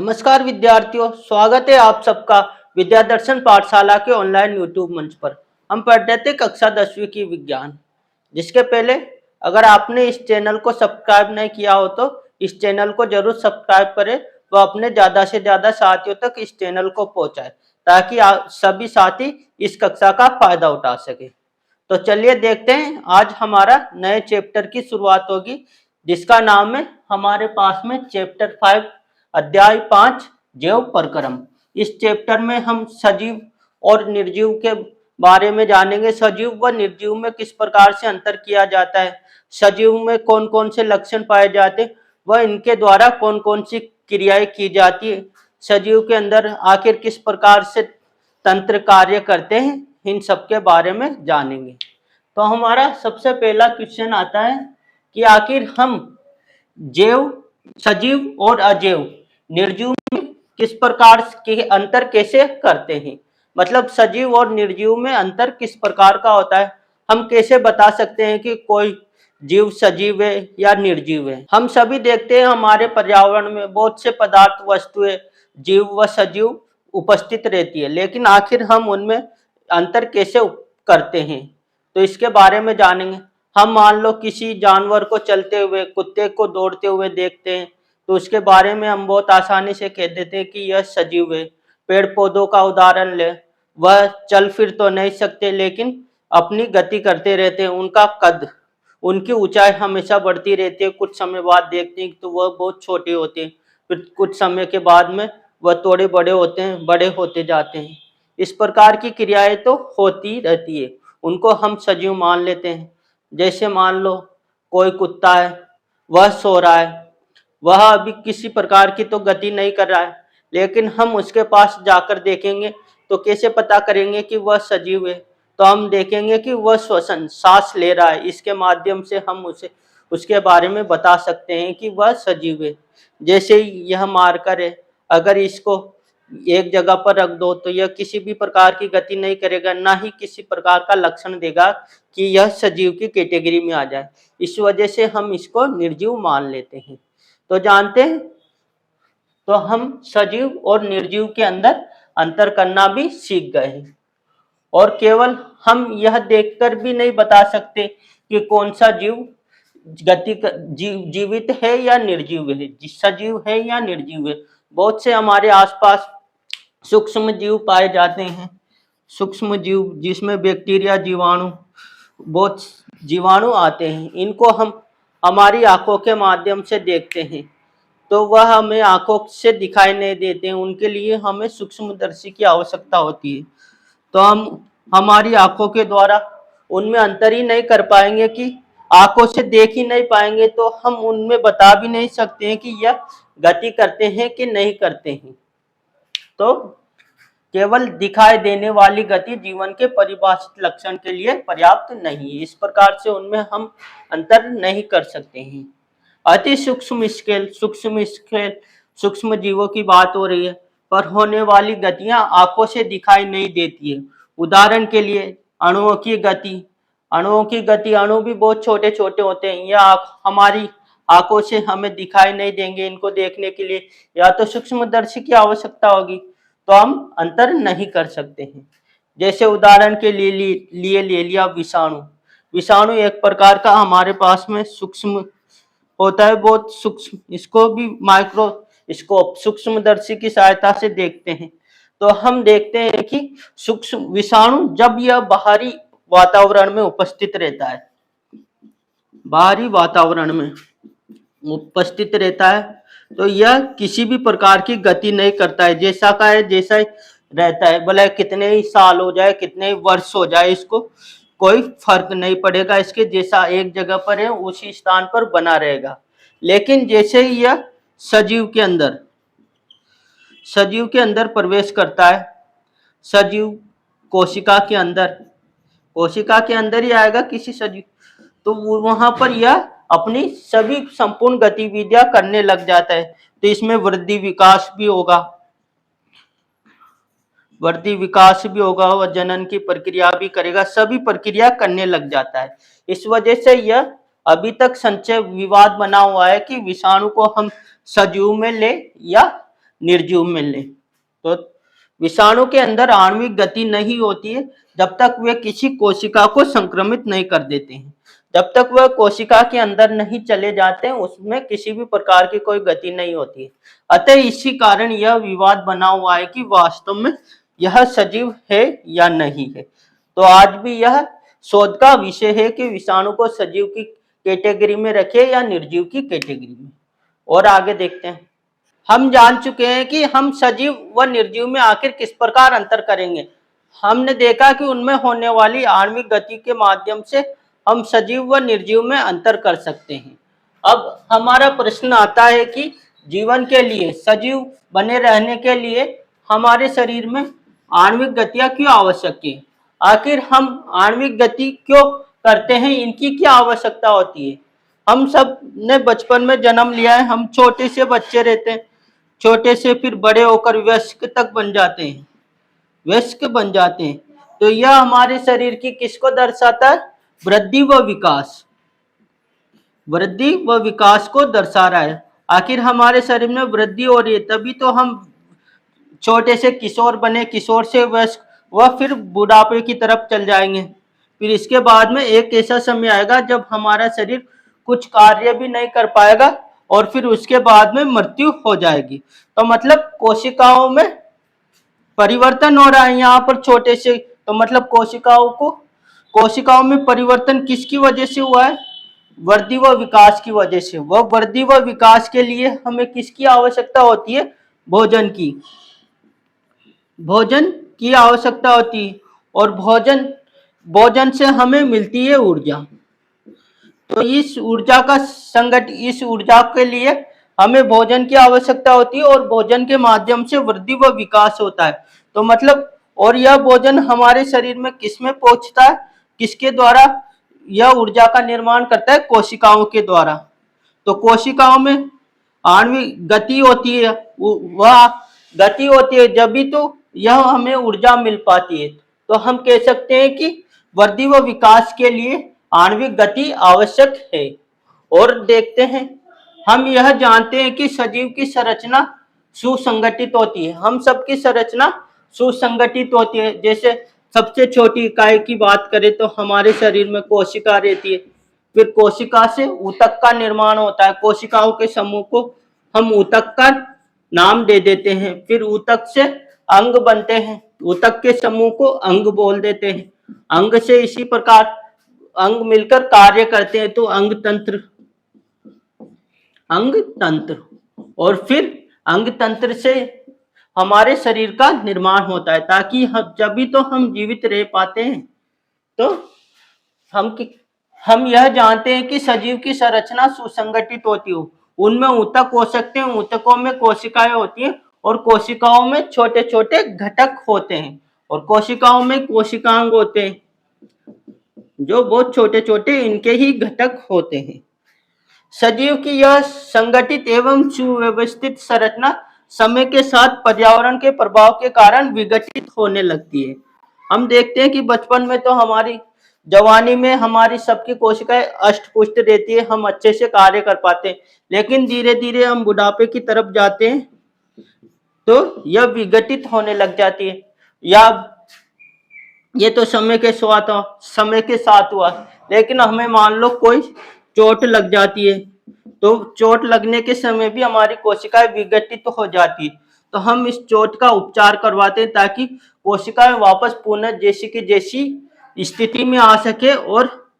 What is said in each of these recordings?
नमस्कार विद्यार्थियों, स्वागत है आप सबका विद्या दर्शन पाठशाला के ऑनलाइन यूट्यूब मंच पर। हम पढ़ रहे थे कक्षा 10वीं की विज्ञान। जिसके पहले अगर आपने इस चैनल को सब्सक्राइब नहीं किया हो तो इस चैनल को जरूर सब्सक्राइब करें व अपने ज़्यादा से ज़्यादा साथियों तक इस चैनल को पहुँचाएं ताकि सभी साथी इस कक्षा का फायदा उठा सके। तो चलिए देखते हैं, आज हमारा नए चैप्टर की शुरुआत होगी जिसका नाम है हमारे पास में चैप्टर 5 अध्याय 5 जैव प्रक्रम। इस चैप्टर में हम सजीव और निर्जीव के बारे में जानेंगे। सजीव व निर्जीव में किस प्रकार से अंतर किया जाता है, सजीव में कौन कौन से लक्षण पाए जाते हैं व इनके द्वारा कौन कौन सी क्रियाएं की जाती है, सजीव के अंदर आखिर किस प्रकार से तंत्र कार्य करते हैं, इन सब के बारे में जानेंगे। तो हमारा सबसे पहला क्वेश्चन आता है कि आखिर हम जैव, सजीव और अजैव निर्जीव में किस प्रकार के अंतर कैसे करते हैं, मतलब सजीव और निर्जीव में अंतर किस प्रकार का होता है। हम कैसे बता सकते हैं कि कोई जीव सजीव है या निर्जीव है। हम सभी देखते हैं हमारे पर्यावरण में बहुत से पदार्थ, वस्तुएं, जीव व सजीव उपस्थित रहती है, लेकिन आखिर हम उनमें अंतर कैसे करते हैं तो इसके बारे में जानेंगे। हम मान लो किसी जानवर को चलते हुए, कुत्ते को दौड़ते हुए देखते हैं तो उसके बारे में हम बहुत आसानी से कह देते हैं कि यह सजीव है। पेड़ पौधों का उदाहरण ले, वह चल फिर तो नहीं सकते लेकिन अपनी गति करते रहते हैं। उनका कद, उनकी ऊंचाई हमेशा बढ़ती रहती है। कुछ समय बाद देखते हैं तो वह बहुत छोटे होते हैं, फिर कुछ समय के बाद में वह थोड़े बड़े होते हैं, बड़े होते जाते हैं। इस प्रकार की क्रियाएं तो होती रहती है, उनको हम सजीव मान लेते हैं। जैसे मान लो कोई कुत्ता है, वह सो रहा है, वह अभी किसी प्रकार की तो गति नहीं कर रहा है, लेकिन हम उसके पास जाकर देखेंगे तो कैसे पता करेंगे कि वह सजीव है। तो हम देखेंगे कि वह श्वसन, सांस ले रहा है, इसके माध्यम से हम उसे उसके बारे में बता सकते हैं कि वह सजीव है। जैसे यह मार्कर है, अगर इसको एक जगह पर रख दो तो यह किसी भी प्रकार की गति नहीं करेगा, ना ही किसी प्रकार का लक्षण देगा कि यह सजीव की कैटेगरी में आ जाए। इस वजह से हम इसको निर्जीव मान लेते हैं। तो जानते हैं, तो हम सजीव और निर्जीव के अंदर अंतर करना भी सीख गए हैं। और केवल हम यह देखकर भी नहीं बता सकते कि कौन सा जीव जीवित है या निर्जीव है, सजीव है या निर्जीव है। बहुत से हमारे आसपास सूक्ष्म जीव पाए जाते हैं, सूक्ष्म जीव जिसमें बैक्टीरिया, जीवाणु, बहुत जीवाणु आते हैं। इनको हम हमारी आंखों के माध्यम से देखते हैं तो वह हमें आंखों से दिखाई नहीं देते हैं, उनके लिए हमें सूक्ष्मदर्शी की आवश्यकता होती है। तो हम हमारी आंखों के द्वारा उनमें अंतर ही नहीं कर पाएंगे, कि आंखों से देख ही नहीं पाएंगे तो हम उनमें बता भी नहीं सकते हैं कि यह गति करते हैं कि नहीं करते हैं। तो केवल दिखाई देने वाली गति जीवन के परिभाषित लक्षण के लिए पर्याप्त नहीं है। इस प्रकार से उनमें हम अंतर नहीं कर सकते हैं। अति सूक्ष्म स्केल, सूक्ष्म जीवों की बात हो रही है, पर होने वाली गतियां आंखों से दिखाई नहीं देती है। उदाहरण के लिए अणुओं की गति, अणु भी बहुत छोटे छोटे होते हैं, यह हमारी आंखों से हमें दिखाई नहीं देंगे। इनको देखने के लिए या तो सूक्ष्मदर्शी की आवश्यकता होगी, तो हम अंतर नहीं कर सकते हैं। जैसे उदाहरण के लिए ले लिया विषाणु। विषाणु एक प्रकार का हमारे पास में सूक्ष्म होता है, बहुत सूक्ष्म। इसको भी माइक्रोस्कोप, सूक्ष्मदर्शी की सहायता से देखते हैं। तो हम देखते हैं कि सूक्ष्म विषाणु जब यह बाहरी वातावरण में उपस्थित रहता है, बाहरी वातावरण में उपस्थित रहता है, तो यह किसी भी प्रकार की गति नहीं करता है। जैसा का है जैसा ही रहता है, भले कितने ही साल हो जाए, कितने ही वर्ष हो जाए, इसको कोई फर्क नहीं पड़ेगा। इसके जैसा एक जगह पर है उसी स्थान पर बना रहेगा। लेकिन जैसे ही यह सजीव के अंदर प्रवेश करता है, सजीव कोशिका के अंदर ही आएगा किसी सजीव, तो वहां पर यह अपनी सभी संपूर्ण गतिविधियां करने लग जाता है। तो इसमें वृद्धि विकास भी होगा, वह जनन की प्रक्रिया भी करेगा, सभी प्रक्रिया करने लग जाता है। इस वजह से यह अभी तक संचय विवाद बना हुआ है कि विषाणु को हम सजीव में ले या निर्जीव में लें तो विषाणु के अंदर आणविक गति नहीं होती है जब तक वे किसी कोशिका को संक्रमित नहीं कर देते हैं। जब तक वह कोशिका के अंदर नहीं चले जाते हैं उसमें किसी भी प्रकार की कोई गति नहीं होती है। अतः इसी कारण यह विवाद बना हुआ है कि वास्तव में यह सजीव है या नहीं है। तो आज भी यह शोध का विषय है कि विषाणु को सजीव की कैटेगरी में रखे या निर्जीव की कैटेगरी में। और आगे देखते हैं। हम जान चुके हैं कि हम सजीव व निर्जीव में आखिर किस प्रकार अंतर करेंगे। हमने देखा कि उनमें होने वाली आणविक गति के माध्यम से हम सजीव व निर्जीव में अंतर कर सकते हैं। अब हमारा प्रश्न आता है कि जीवन के लिए, सजीव बने रहने के लिए हमारे शरीर में आणविक गतियां क्यों आवश्यक है? आखिर हम आणविक गति क्यों करते हैं, इनकी क्या आवश्यकता होती है? हम सब ने बचपन में जन्म लिया है, हम छोटे से बच्चे रहते हैं, छोटे से फिर बड़े होकर वयस्क तक बन जाते हैं, वयस्क बन जाते हैं। तो यह हमारे शरीर की किसको दर्शाता है? वृद्धि व विकास, वृद्धि व विकास को दर्शा रहा है। आखिर हमारे शरीर में वृद्धि हो रही है तभी तो हम छोटे से किशोर बने, किशोर से वयस्क व फिर बुढ़ापे की तरफ चल जाएंगे। फिर इसके बाद में एक ऐसा समय आएगा जब हमारा शरीर कुछ कार्य भी नहीं कर पाएगा और फिर उसके बाद में मृत्यु हो जाएगी। तो मतलब कोशिकाओं में परिवर्तन हो रहा है यहाँ पर छोटे से। तो मतलब कोशिकाओं में परिवर्तन किसकी वजह से हुआ है? वृद्धि व विकास की वजह से। वह वृद्धि व विकास के लिए हमें किसकी आवश्यकता होती है? भोजन की, भोजन की आवश्यकता होती है। और भोजन से हमें मिलती है ऊर्जा। तो इस ऊर्जा के लिए हमें भोजन की आवश्यकता होती है और भोजन के माध्यम से वृद्धि व विकास होता है। तो मतलब और यह भोजन हमारे शरीर में किस में पहुंचता है? किसके द्वारा यह ऊर्जा का निर्माण करता है? कोशिकाओं के द्वारा। तो कोशिकाओं में आणविक गति होती है, वह गति होती है जब भी तो यह हमें ऊर्जा मिल पाती है। तो हम कह सकते हैं कि वृद्धि व विकास के लिए आणविक गति आवश्यक है। और देखते हैं, हम यह जानते हैं कि सजीव की संरचना सुसंगठित होती है। हम सबकी संरचना सुसंगठित होती है। जैसे सबसे छोटी इकाई की बात करें तो हमारे शरीर में कोशिका रहती है, फिर कोशिका से ऊतक का निर्माण होता है। कोशिकाओं के समूह को हम ऊतक का नाम दे देते हैं। फिर ऊतक से अंग बनते हैं, ऊतक के समूह को अंग बोल देते हैं। अंग से इसी प्रकार अंग मिलकर कार्य करते हैं तो अंग तंत्र, और फिर अंग तंत्र से हमारे शरीर का निर्माण होता है ताकि जब भी तो हम जीवित रह पाते हैं। तो हम यह जानते हैं कि सजीव की संरचना सुसंगठित होती हो। उनमें ऊतक हो सकते हैं, ऊतकों में कोशिकाएं होती हैं और कोशिकाओं में छोटे छोटे घटक होते हैं और कोशिकाओं में कोशिकांग होते हैं जो बहुत छोटे छोटे इनके ही घटक होते हैं। सजीव की यह संगठित एवं सुव्यवस्थित संरचना समय के साथ पर्यावरण के प्रभाव के कारण विघटित होने लगती है। हम देखते हैं कि बचपन में तो हमारी जवानी में हमारी सबकी कोशिकाएं अष्टपुष्ट रहती है, हम अच्छे से कार्य कर पाते हैं। लेकिन धीरे धीरे हम बुढ़ापे की तरफ जाते हैं तो यह विघटित होने लग जाती है। या ये तो समय के साथ हुआ, लेकिन हमें मान लो कोई चोट लग जाती है तो चोट लगने के समय भी हमारी कोशिकाएं विघटित हो जाती है। तो हम इस चोट का उपचार करवाते हैं ताकि कोशिकाएं वापस पुनः जैसी की जैसी स्थिति में आ सके और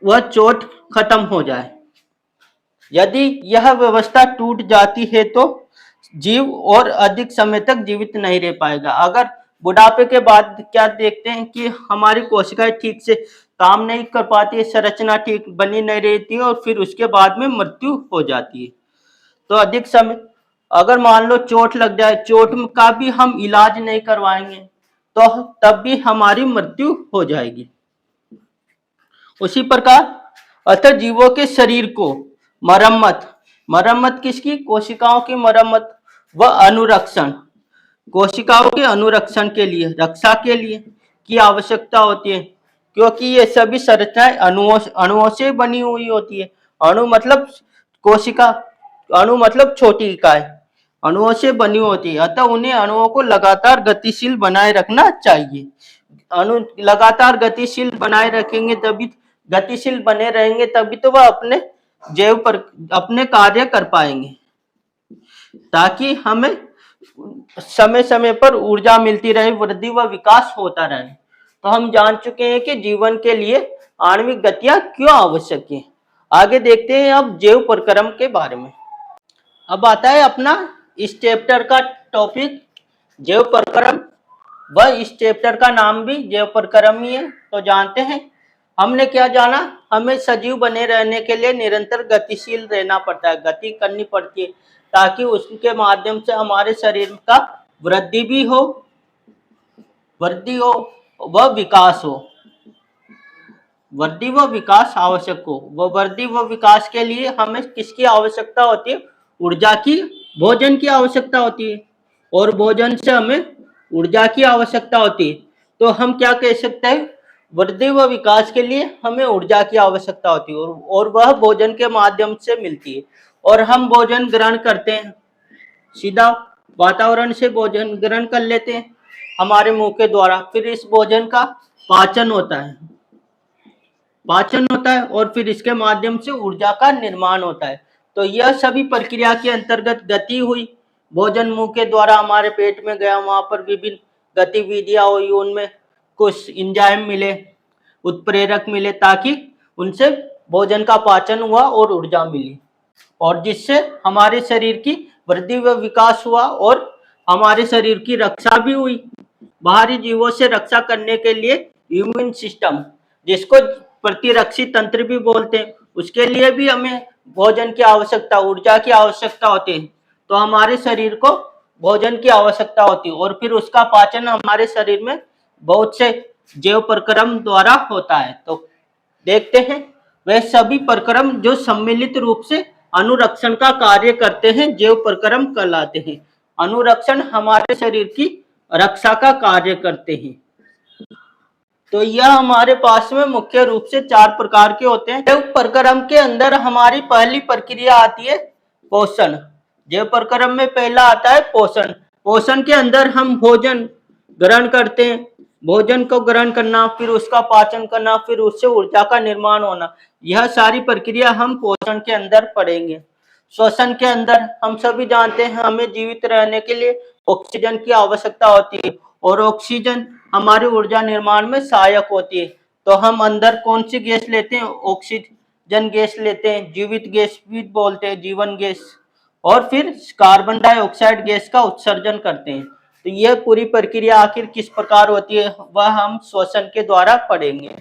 वह चोट खत्म हो जाए। यदि यह व्यवस्था टूट जाती है तो जीव और अधिक समय तक जीवित नहीं रह पाएगा। अगर बुढ़ापे के बाद क्या देखते हैं कि हमारी कोशिकाएं ठीक से काम नहीं कर पाती है, संरचना ठीक बनी नहीं रहती है और फिर उसके बाद में मृत्यु हो जाती है। तो अधिक समय अगर मान लो चोट लग जाए, चोट का भी हम इलाज नहीं करवाएंगे तो तब भी हमारी मृत्यु हो जाएगी। उसी प्रकार अतः जीवों के शरीर को मरम्मत किसकी? कोशिकाओं की मरम्मत व अनुरक्षण, कोशिकाओं के अनुरक्षण के लिए, रक्षा के लिए की आवश्यकता होती है, क्योंकि ये सभी संरचनाएं अणुओं से बनी हुई होती है। अणु मतलब कोशिका, अणु मतलब छोटी इकाई, अणुओं से बनी होती है, अतः उन्हें अणुओं को लगातार गतिशील बनाए रखना चाहिए। अणु लगातार गतिशील बनाए रखेंगे तभी, गतिशील बने रहेंगे तभी तो वह अपने अपने कार्य कर पाएंगे, ताकि हमें समय समय पर ऊर्जा मिलती रहे, वृद्धि व विकास होता रहे। तो हम जान चुके हैं कि जीवन के लिए आणविक गतियां क्यों आवश्यक है। आगे देखते हैं अब जैव प्रक्रम के बारे में। अब आता है अपना इस चैप्टर का टॉपिक जैव प्रक्रम। वह इस चैप्टर का नाम भी जैव प्रक्रम ही है। तो जानते हैं हमने क्या जाना, हमें सजीव बने रहने के लिए निरंतर गतिशील रहना पड़ता है, गति करनी पड़ती है, ताकि उसके माध्यम से हमारे शरीर का वृद्धि भी हो, व विकास हो, वृद्धि व विकास आवश्यक हो। वह वृद्धि व विकास के लिए हमें किसकी आवश्यकता होती है? ऊर्जा की, भोजन की आवश्यकता होती है, और भोजन से हमें ऊर्जा की आवश्यकता होती है। तो हम क्या कह सकते हैं, वृद्धि व विकास के लिए हमें ऊर्जा की आवश्यकता होती है, और वह भोजन के माध्यम से मिलती है। और हम भोजन ग्रहण करते हैं, सीधा वातावरण से भोजन ग्रहण कर लेते हैं हमारे मुंह के द्वारा। फिर इस भोजन का पाचन होता है, और फिर इसके माध्यम से ऊर्जा का निर्माण होता है। तो यह सभी प्रक्रिया के अंतर्गत गति हुई, भोजन मुंह के द्वारा हमारे पेट में गया, वहां पर विभिन्न गतिविधियां हुई, उनमें कुछ एंजाइम मिले, उत्प्रेरक मिले, ताकि उनसे भोजन का पाचन हुआ और ऊर्जा मिली, और जिससे हमारे शरीर की वृद्धि व विकास हुआ, और हमारे शरीर की रक्षा भी हुई। बाहरी जीवों से रक्षा करने के लिए इम्यून सिस्टम, जिसको प्रतिरक्षी तंत्र भी बोलते हैं, उसके लिए भी हमें भोजन की आवश्यकता, ऊर्जा की आवश्यकता होती है। तो हमारे शरीर को भोजन की आवश्यकता होती है, और फिर उसका पाचन हमारे शरीर में बहुत से जैव प्रक्रम द्वारा होता है। तो देखते हैं वे सभी प्रक्रम जो सम्मिलित रूप से अनुरक्षण का कार्य करते हैं, जैव प्रक्रम कहलाते हैं। अनुरक्षण हमारे शरीर की रक्षा का कार्य करते हैं। तो यह हमारे पास में मुख्य रूप से 4 प्रकार के होते हैं। जैव प्रक्रम के अंदर हमारी पहली प्रक्रिया आती है पोषण। जैव प्रक्रम में पहला आता है पोषण। पोषण के अंदर हम भोजन ग्रहण करते हैं, भोजन को ग्रहण करना, फिर उसका पाचन करना, फिर उससे ऊर्जा का निर्माण होना, यह सारी प्रक्रिया हम पोषण के अंदर पढ़ेंगे। श्वसन के अंदर हम सभी जानते हैं हमें जीवित रहने के लिए ऑक्सीजन की आवश्यकता होती है, और ऑक्सीजन हमारे ऊर्जा निर्माण में सहायक होती है। तो हम अंदर कौन सी गैस लेते हैं? ऑक्सीजन गैस लेते हैं, जीवित गैस भी बोलते हैं, जीवन गैस, और फिर कार्बन डाइऑक्साइड गैस का उत्सर्जन करते हैं। तो यह पूरी प्रक्रिया आखिर किस प्रकार होती है, वह हम श्वसन के द्वारा पढ़ेंगे।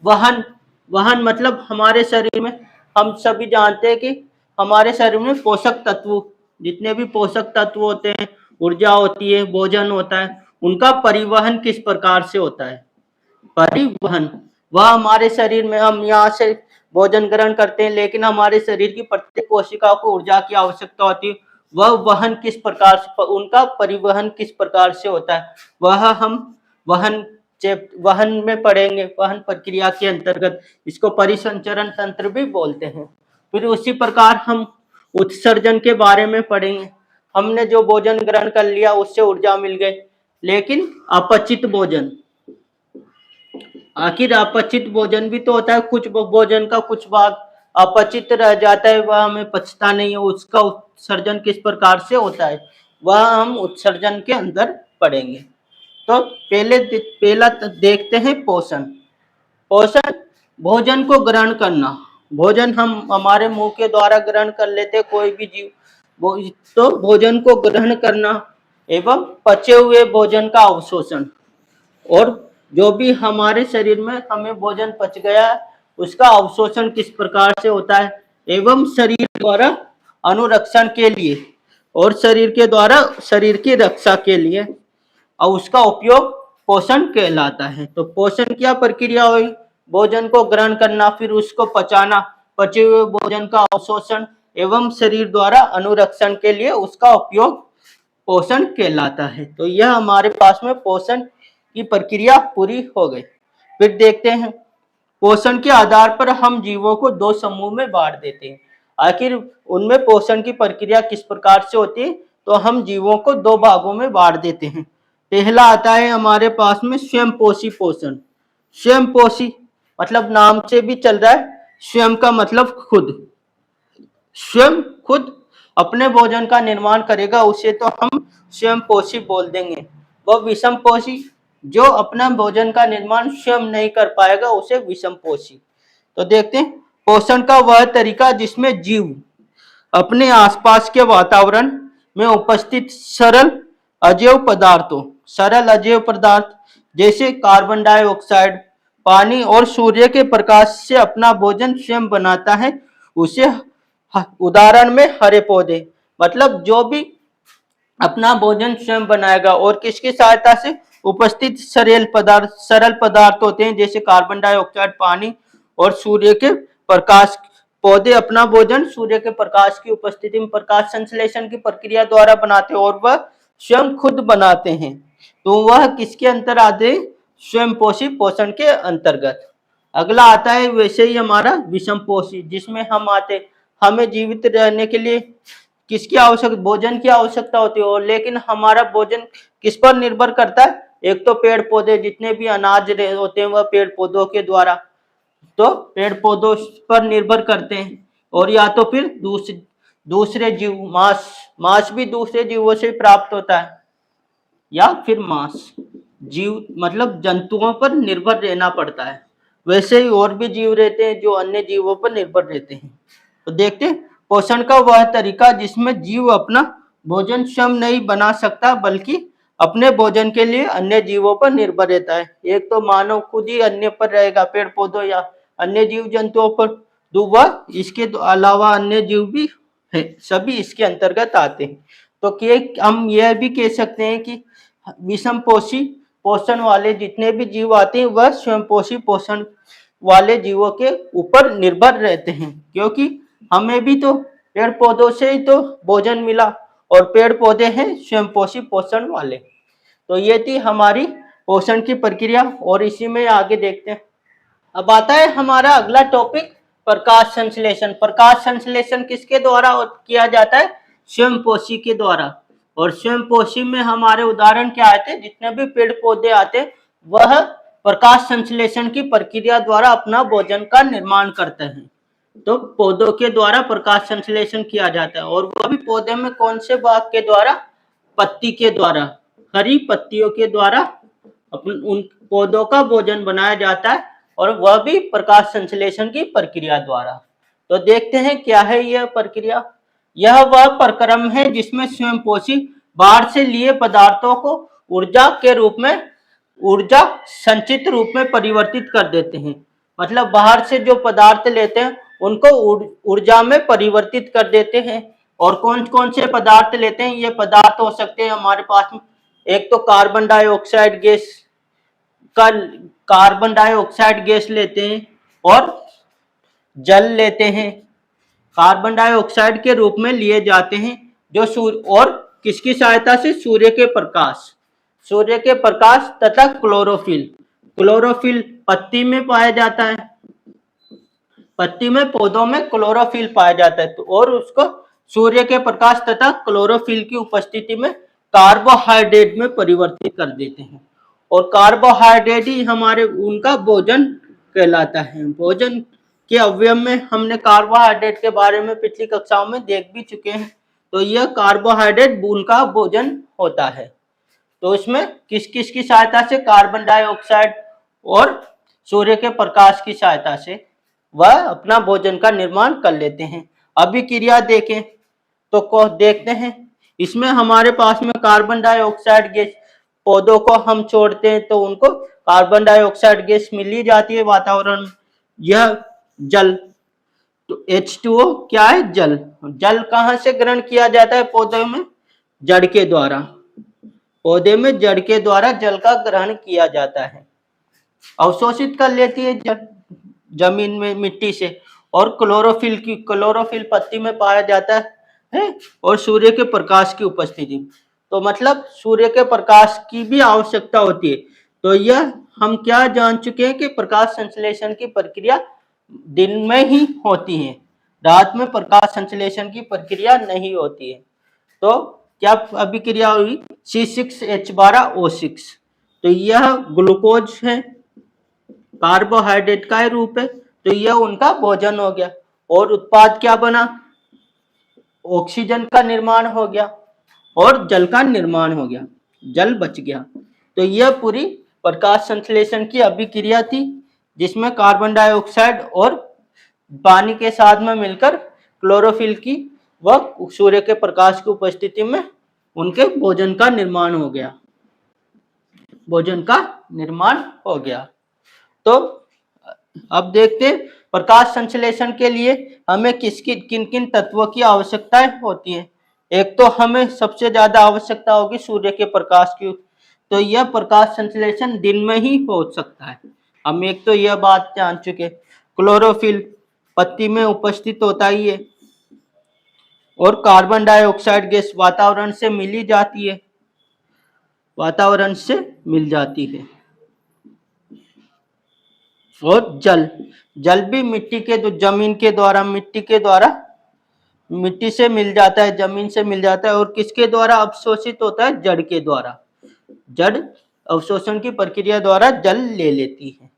वहन मतलब हमारे शरीर में, हम सभी जानते हैं कि हमारे शरीर में पोषक तत्व, जितने भी पोषक तत्व होते हैं, ऊर्जा होती है, भोजन होता है, उनका परिवहन किस प्रकार से होता है? परिवहन, वह हमारे शरीर में, हम यहाँ से भोजन ग्रहण करते हैं, लेकिन हमारे शरीर की प्रत्येक कोशिका को ऊर्जा की आवश्यकता होती है। वह वहन किस प्रकार से, उनका परिवहन किस प्रकार से होता है, वह हम वहन में पढ़ेंगे। वहन प्रक्रिया के अंतर्गत इसको परिसंचरण तंत्र भी बोलते हैं। फिर उसी प्रकार हम उत्सर्जन के बारे में पढ़ेंगे। हमने जो भोजन ग्रहण कर लिया उससे ऊर्जा मिल गई, लेकिन अपचित भोजन, आखिर अपचित भोजन भी तो होता है, कुछ भोजन का कुछ भाग अपचित रह जाता है, वह हमें पचता नहीं है, उसका उत्सर्जन किस प्रकार से होता है, वह हम उत्सर्जन के अंदर पढ़ेंगे। तो पहला देखते हैं पोषण। पोषण, भोजन को ग्रहण करना। भोजन हम हमारे मुंह के द्वारा ग्रहण कर लेते कोई भी जीव, तो भोजन को ग्रहण करना एवं पचे हुए भोजन का अवशोषण, और जो भी हमारे शरीर में हमें भोजन पच गया है उसका अवशोषण किस प्रकार से होता है, एवं शरीर द्वारा अनुरक्षण के लिए और शरीर के द्वारा शरीर की रक्षा के लिए, और उसका उपयोग पोषण कहलाता है। तो पोषण क्या प्रक्रिया हुई? भोजन को ग्रहण करना, फिर उसको पचाना, पचे हुए भोजन का अवशोषण एवं शरीर द्वारा अनुरक्षण के लिए उसका उपयोग पोषण कहलाता है। तो यह हमारे पास में पोषण की प्रक्रिया पूरी हो गई। फिर देखते हैं पोषण के आधार पर हम जीवों को 2 समूह में बांट देते हैं। आखिर उनमें पोषण की प्रक्रिया किस प्रकार से होती है, तो हम जीवों को दो भागों में बांट देते हैं। पहला आता है हमारे पास में स्वयंपोषी पोषण। स्वयंपोषी मतलब नाम से भी चल रहा है, स्वयं का मतलब खुद, स्वयं खुद अपने भोजन का निर्माण करेगा, उसे तो हम स्वयंपोषी बोल देंगे। वह विषमपोषी जो अपना भोजन का निर्माण स्वयं नहीं कर पाएगा, उसे विषमपोषी। तो देखते हैं, पोषण का वह तरीका जिसमें जीव अपने आसपास के वातावरण में उपस्थित सरल अजैव पदार्थ जैसे कार्बन डाइऑक्साइड, पानी और सूर्य के प्रकाश से अपना भोजन स्वयं बनाता है, उसे उदाहरण में हरे पौधे, मतलब जो भी अपना भोजन स्वयं बनाएगा और किसकी सहायता से, उपस्थित सरल पदार्थ होते हैं जैसे कार्बन डाइऑक्साइड, पानी और सूर्य के प्रकाश। पौधे अपना भोजन सूर्य के प्रकाश की उपस्थिति में प्रकाश संश्लेषण की प्रक्रिया द्वारा बनाते हैं और वह स्वयं खुद बनाते हैं। तो वह किसके अंतर आते हैं, स्वयंपोषी पोषण के अंतर्गत। अगला आता है वैसे ही हमारा विषमपोषी, जिसमें हम आते, हमें जीवित रहने के लिए किसकी आवश्यकता, भोजन की आवश्यकता होती है, और लेकिन हमारा भोजन किस पर निर्भर करता है, एक तो पेड़ पौधे, जितने भी अनाज होते हैं वह पेड़ पौधों के द्वारा, तो पेड़ पौधों पर निर्भर करते हैं, और या तो फिर दूसरे जीव, मांस भी दूसरे जीवों से प्राप्त होता है, या फिर मांस जीव मतलब जंतुओं पर निर्भर रहना पड़ता है। वैसे ही और भी जीव रहते हैं जो अन्य जीवों पर निर्भर रहते हैं। तो देखते हैं, पोषण का वह तरीका जिसमें जीव अपना भोजन स्वयं नहीं बना सकता, बल्कि अपने भोजन के लिए अन्य जीवों पर निर्भर रहता है। एक तो मानव खुद ही अन्य पर रहेगा, पेड़ पौधों या अन्य जीव जंतुओं पर, वह इसके अलावा अन्य जीव भी है, सभी इसके अंतर्गत आते हैं। तो हम यह भी कह सकते हैं कि विषमपोषी पोषण वाले जितने भी जीव आते हैं वह स्वयंपोषी पोषण वाले जीवों के ऊपर निर्भर रहते हैं, क्योंकि हमें भी तो पेड़ पौधों से ही तो भोजन मिला, और पेड़ पौधे हैं स्वयंपोषी पोषण वाले। तो ये थी हमारी पोषण की प्रक्रिया, और इसी में आगे देखते हैं। अब आता है हमारा अगला टॉपिक, प्रकाश संश्लेषण। प्रकाश संश्लेषण किसके द्वारा किया जाता है, स्वयंपोषी के द्वारा। और स्वयंपोषी में हमारे उदाहरण क्या आते हैं, जितने भी पेड़ पौधे आते हैं वह प्रकाश संश्लेषण की प्रक्रिया द्वारा अपना भोजन का निर्माण करते हैं। तो पौधों के द्वारा प्रकाश संश्लेषण किया जाता है, और वह भी पौधे में कौन से भाग के द्वारा, पत्ती के द्वारा, हरी पत्तियों के द्वारा उन पौधों का भोजन बनाया जाता है, और वह भी प्रकाश संश्लेषण की प्रक्रिया द्वारा। तो देखते हैं क्या है यह प्रक्रिया। यह वह प्रक्रम है जिसमें स्वयंपोषी बाहर से लिए पदार्थों को ऊर्जा संचित रूप में परिवर्तित कर देते हैं। मतलब बाहर से जो पदार्थ लेते हैं उनको ऊर्जा में परिवर्तित कर देते हैं। और कौन कौन से पदार्थ लेते हैं, ये पदार्थ हो सकते हैं हमारे पास में, एक तो कार्बन डाइऑक्साइड गैस लेते हैं, और जल लेते हैं, कार्बन डाइऑक्साइड के रूप में लिए जाते हैं, जो सूर्य, और किसकी सहायता से, सूर्य के प्रकाश तथा क्लोरोफिल पत्ती में पाया जाता है, पत्ती में पौधों में क्लोरोफिल पाया जाता है, तो और उसको सूर्य के प्रकाश तथा क्लोरोफिल की उपस्थिति में कार्बोहाइड्रेट में परिवर्तित कर देते हैं, और कार्बोहाइड्रेट ही हमारे उनका भोजन कहलाता है। भोजन के अवयव में हमने कार्बोहाइड्रेट के बारे में पिछली कक्षाओं में देख भी चुके हैं। तो यह कार्बोहाइड्रेट उनका भोजन होता है। तो इसमें किस किस की सहायता से, कार्बन डाइऑक्साइड और सूर्य के प्रकाश की सहायता से वह अपना भोजन का निर्माण कर लेते हैं। अभी क्रिया देखें तो देखते हैं, इसमें हमारे पास में कार्बन डाइऑक्साइड गैस, पौधों को हम छोड़ते हैं तो उनको कार्बन डाइऑक्साइड गैस मिल ही जाती है वातावरण में। यह जल, तो H2O क्या है, जल। जल कहाँ से ग्रहण किया जाता है, पौधे में जड़ के द्वारा, पौधे में जड़ के द्वारा जल का ग्रहण किया जाता है, अवशोषित कर लेती है जमीन में मिट्टी से। और क्लोरोफिल पत्ती में पाया जाता है, और सूर्य के प्रकाश की उपस्थिति, तो मतलब सूर्य के प्रकाश की भी आवश्यकता होती है। तो यह हम क्या जान चुके हैं कि प्रकाश संश्लेषण की प्रक्रिया दिन में ही होती है, रात में प्रकाश संश्लेषण की प्रक्रिया नहीं होती है। तो क्या अभिक्रिया हुई, C6H12O6। तो यह ग्लूकोज है, कार्बोहाइड्रेट का ही रूप है, तो यह उनका भोजन हो गया। और उत्पाद क्या बना, ऑक्सीजन का निर्माण हो गया और जल का निर्माण हो गया, जल बच गया। तो यह पूरी प्रकाश संश्लेषण की अभिक्रिया थी, जिसमें कार्बन डाइऑक्साइड और पानी के साथ में मिलकर क्लोरोफिल की व सूर्य के प्रकाश की उपस्थिति में उनके भोजन का निर्माण हो गया, भोजन का निर्माण हो गया। तो अब देखते हैं प्रकाश संश्लेषण के लिए हमें किन किन तत्वों की आवश्यकता होती है। एक तो हमें सबसे ज्यादा आवश्यकता होगी सूर्य के प्रकाश की, तो यह प्रकाश संश्लेषण दिन में ही हो सकता है। हम एक तो यह बात जान चुके। क्लोरोफिल पत्ती में उपस्थित होता ही है और कार्बन डाइऑक्साइड गैस वातावरण से मिली जाती है, वातावरण से मिल जाती है। और जल भी मिट्टी के जमीन के द्वारा, मिट्टी से मिल जाता है, जमीन से मिल जाता है। और किसके द्वारा अवशोषित होता है, जड़ के द्वारा। जड़ अवशोषण की प्रक्रिया द्वारा जल ले लेती है।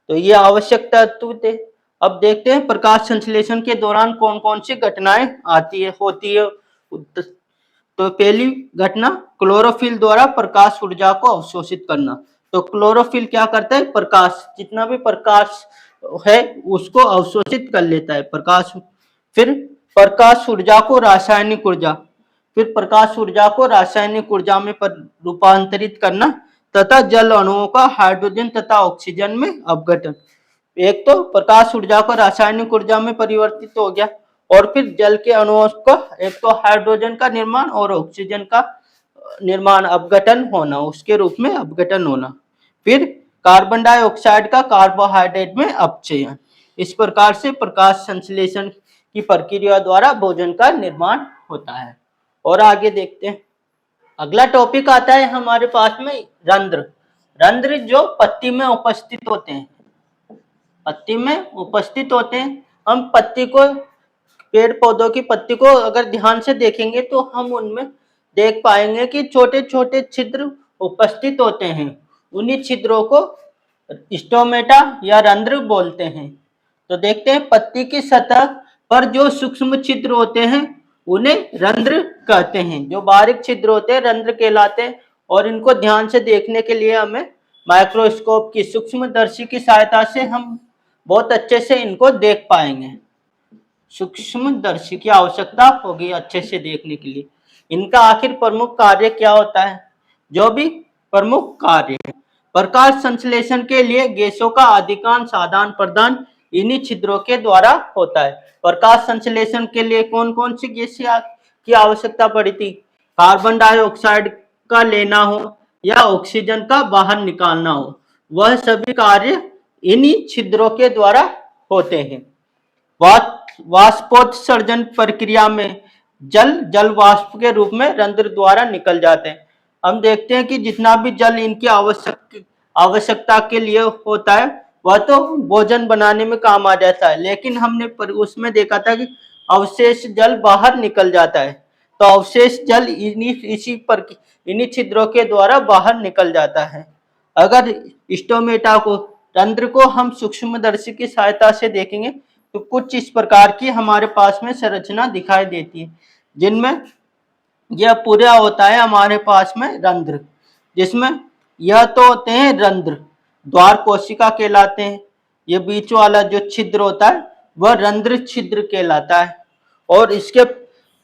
तो ये आवश्यक तत्व थे। अब देखते हैं प्रकाश संश्लेषण के दौरान कौन कौन सी घटनाएं होती है। तो पहली घटना, क्लोरोफिल द्वारा प्रकाश ऊर्जा को अवशोषित करना। तो क्लोरोफिल क्या करता है, प्रकाश, जितना भी प्रकाश है उसको अवशोषित कर लेता है, प्रकाश। फिर प्रकाश ऊर्जा को रासायनिक ऊर्जा, ऊर्जा में रूपांतरित करना तथा जल अणुओं का हाइड्रोजन तथा ऑक्सीजन में अपघटन। एक तो प्रकाश ऊर्जा को रासायनिक ऊर्जा में परिवर्तित हो गया, और फिर जल के अणुओं का एक तो हाइड्रोजन का निर्माण और ऑक्सीजन का निर्माण, अपघटन होना, उसके रूप में अपघटन होना। फिर कार्बन डाइऑक्साइड का कार्बोहाइड्रेट में अपचयन। इस प्रकार से प्रकाश संश्लेषण की प्रक्रिया द्वारा भोजन का निर्माण होता है। और आगे देखते हैं, अगला टॉपिक आता है हमारे पास में रंध्र। रंध्र जो पत्ती में उपस्थित होते हैं, पत्ती में उपस्थित होते हैं। हम पत्ती को, पेड़ पौधों की पत्ती को अगर ध्यान से देखेंगे तो हम उनमें देख पाएंगे कि छोटे छोटे छिद्र उपस्थित होते हैं। उन्हीं छिद्रों को स्टोमेटा या रंध्र बोलते हैं। तो देखते हैं पत्ती की सतह पर जो सूक्ष्म छिद्र होते हैं उन्हें रंध्र कहते हैं। जो बारीक छिद्र होते हैं रंध्र कहलाते हैं। और इनको ध्यान से देखने के लिए हमें माइक्रोस्कोप की, सूक्ष्मदर्शी की सहायता से हम बहुत अच्छे से इनको देख पाएंगे। सूक्ष्मदर्शी की आवश्यकता होगी अच्छे से देखने के लिए। इनका आखिर प्रमुख कार्य क्या होता है, जो भी प्रमुख कार्य है। प्रकाश संश्लेषण के लिए गैसों का अधिकांश आदान प्रदान इन्हीं छिद्रों के द्वारा होता है। प्रकाश संश्लेषण के लिए कौन कौन सी गैस की आवश्यकता पड़ी थी, कार्बन डाइऑक्साइड का लेना हो या ऑक्सीजन का बाहर निकालना हो, वह सभी कार्य इन्हीं छिद्रों के द्वारा होते हैं। वाष्पोत्सर्जन प्रक्रिया में जल वाष्प के रूप में रंध्र द्वारा निकल जाते हैं। हम देखते हैं कि जितना भी जल इनकी आवश्यकता के लिए होता है वह तो भोजन बनाने में काम आ जाता है, लेकिन हमने उसमें देखा था कि अवशेष जल बाहर निकल जाता है। तो अवशेष जल इन्हीं छिद्रों के द्वारा बाहर निकल जाता है। अगर स्टोमेटा को, रंध्र को हम सूक्ष्मदर्शी की सहायता से देखेंगे तो कुछ इस प्रकार की हमारे पास में संरचना दिखाई देती है, जिनमें यह पूरा होता है हमारे पास में रंध्र, जिसमें यह तो होते हैं रंध्र, द्वार कोशिका कहलाते हैं। ये बीच वाला जो छिद्र होता है वह रंध्र छिद्र कहलाता है। और इसके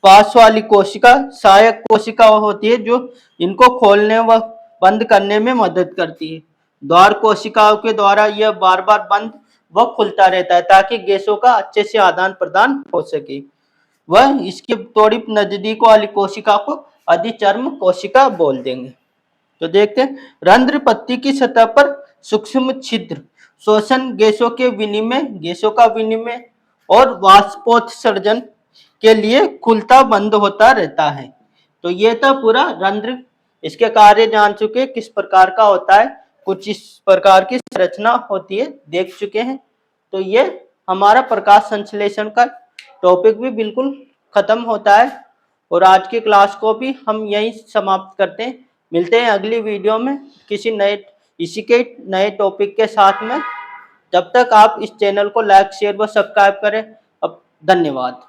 पास वाली कोशिका सहायक कोशिका होती है, जो इनको खोलने व बंद करने में मदद करती है। द्वार कोशिकाओं के द्वारा यह बार बार बंद व खुलता रहता है ताकि गैसों का अच्छे से आदान प्रदान हो सके। वह इसके थोड़ी नजदीक वाली कोशिका को अधिचर्म कोशिका बोल देंगे। तो देखते हैं, रंध्र पत्ती की सतह पर सूक्ष्म छिद्र शोषण, गैसों का विनिमय और वाष्पोत्सर्जन के लिए खुलता बंद होता रहता है। तो ये था पूरा रंध्र। इसके कार्य जान चुके, किस प्रकार का होता है, कुछ इस प्रकार की संरचना होती है देख चुके हैं। तो ये हमारा प्रकाश संश्लेषण का टॉपिक भी बिल्कुल खत्म होता है। और आज की क्लास को भी हम यहीं समाप्त करते हैं। मिलते हैं अगली वीडियो में किसी नए इसी के नए टॉपिक के साथ में। जब तक आप इस चैनल को लाइक शेयर व सब्सक्राइब करें। अब धन्यवाद।